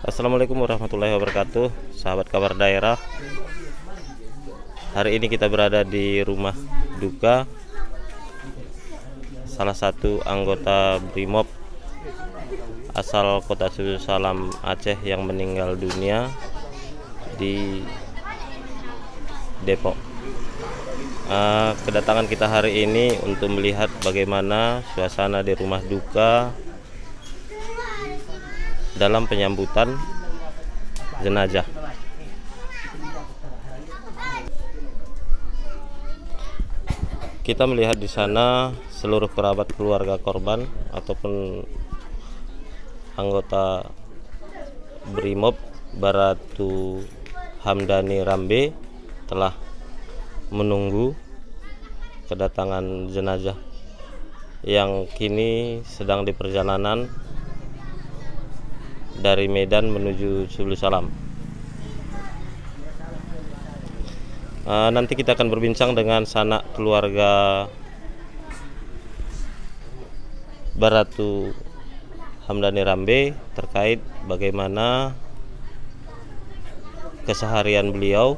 Assalamualaikum warahmatullahi wabarakatuh, sahabat kabar daerah. Hari ini kita berada di rumah duka salah satu anggota BRIMOB asal Kota Salam Aceh yang meninggal dunia di Depok. Kedatangan kita hari ini untuk melihat bagaimana suasana di rumah duka dalam penyambutan jenazah. Kita melihat di sana seluruh kerabat keluarga korban ataupun anggota BRIMOB Baratu Hamdani Rambe telah menunggu kedatangan jenazah yang kini sedang di perjalanan dari Medan menuju Subul Salam. Nanti kita akan berbincang dengan sanak keluarga Baratu Hamdani Rambe terkait bagaimana keseharian beliau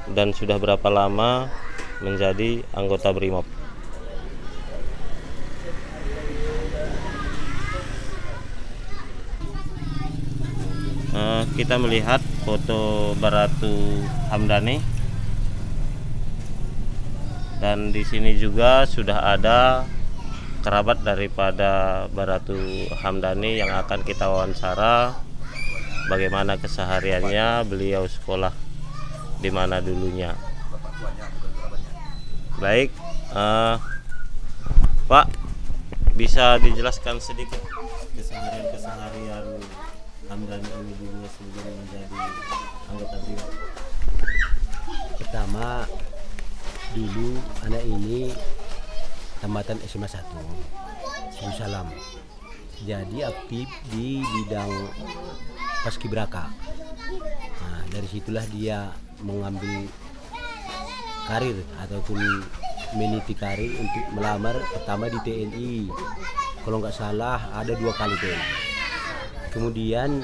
dan sudah berapa lama menjadi anggota BRIMOB. Kita melihat foto Baratu Hamdani, dan di sini juga sudah ada kerabat daripada Baratu Hamdani yang akan kita wawancara bagaimana kesehariannya, beliau sekolah di mana dulunya. Baik, Pak, bisa dijelaskan sedikit keseharian Hamdani ini dulu sebelum menjadi anggota BRIMOB? Pertama, dulu anak ini tamatan SMA 1 Subul Salam, jadi aktif di bidang paskibraka. Nah, dari situlah dia mengambil karir ataupun meniti karir untuk melamar pertama di TNI. Kalau nggak salah ada 2 kali TNI. Kemudian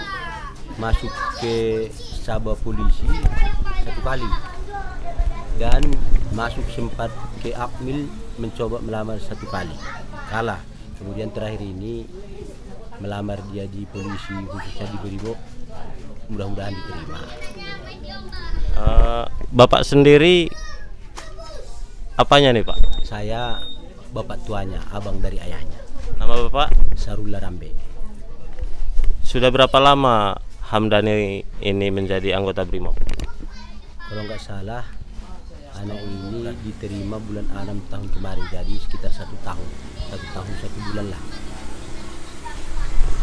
masuk ke Sabah Polisi 1 kali, dan masuk sempat ke Akmil mencoba melamar 1 kali, kalah. Kemudian terakhir ini melamar dia di polisi khususnya di BRIMOB, mudah-mudahan diterima. Bapak sendiri apanya nih, Pak? Saya bapak tuanya, abang dari ayahnya. Nama Bapak? Sarullah Rambe. Sudah berapa lama Hamdani ini menjadi anggota BRIMOB? Kalau nggak salah anak ini diterima bulan 6 tahun kemarin, jadi sekitar 1 tahun 1 bulan lah.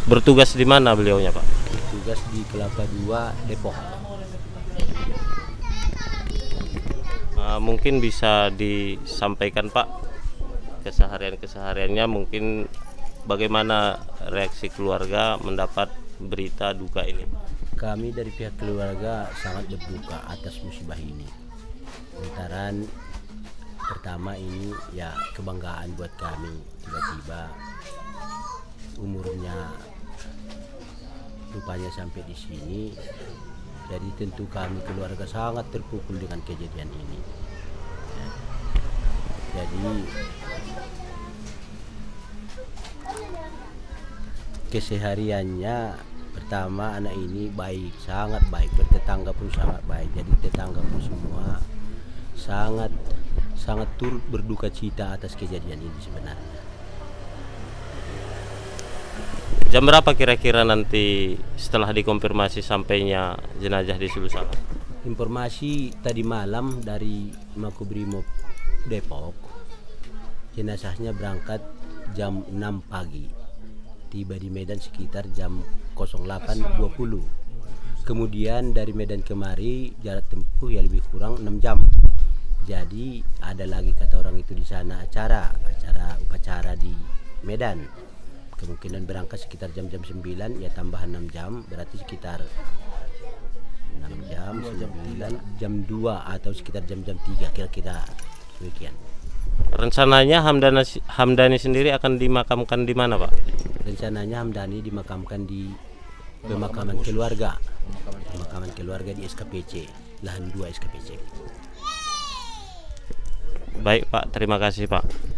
Bertugas di mana beliaunya, Pak? Bertugas di Kelapa II, Depok. Mungkin bisa disampaikan, Pak, kesehariannya, mungkin bagaimana reaksi keluarga mendapat berita duka ini? Kami dari pihak keluarga sangat berduka atas musibah ini. Lantaran pertama ini ya kebanggaan buat kami, tiba-tiba umurnya rupanya sampai di sini. Jadi tentu kami keluarga sangat terpukul dengan kejadian ini. Ya. Jadi kesehariannya pertama anak ini baik, sangat baik, bertetangga pun sangat baik. Jadi tetangga pun semua sangat turut berduka cita atas kejadian ini sebenarnya. Jam berapa kira-kira nanti setelah dikonfirmasi sampainya jenazah di Subul Salam? Informasi tadi malam dari Makobrimob Depok, jenazahnya berangkat jam 6 pagi, tiba di Medan sekitar jam 08.20. Kemudian dari Medan kemari jarak tempuh ya lebih kurang 6 jam. Jadi ada lagi kata orang itu di sana upacara di Medan. Kemungkinan berangkat sekitar jam-jam 9, ya tambah 6 jam, berarti sekitar 6 jam, 9, jam 2 atau sekitar jam-jam 3, kira-kira demikian. Rencananya Hamdani sendiri akan dimakamkan di mana, Pak? Rencananya Hamdani dimakamkan di pemakaman keluarga. Pemakaman keluarga di SKPC, lahan 2 SKPC. Baik Pak, terima kasih Pak.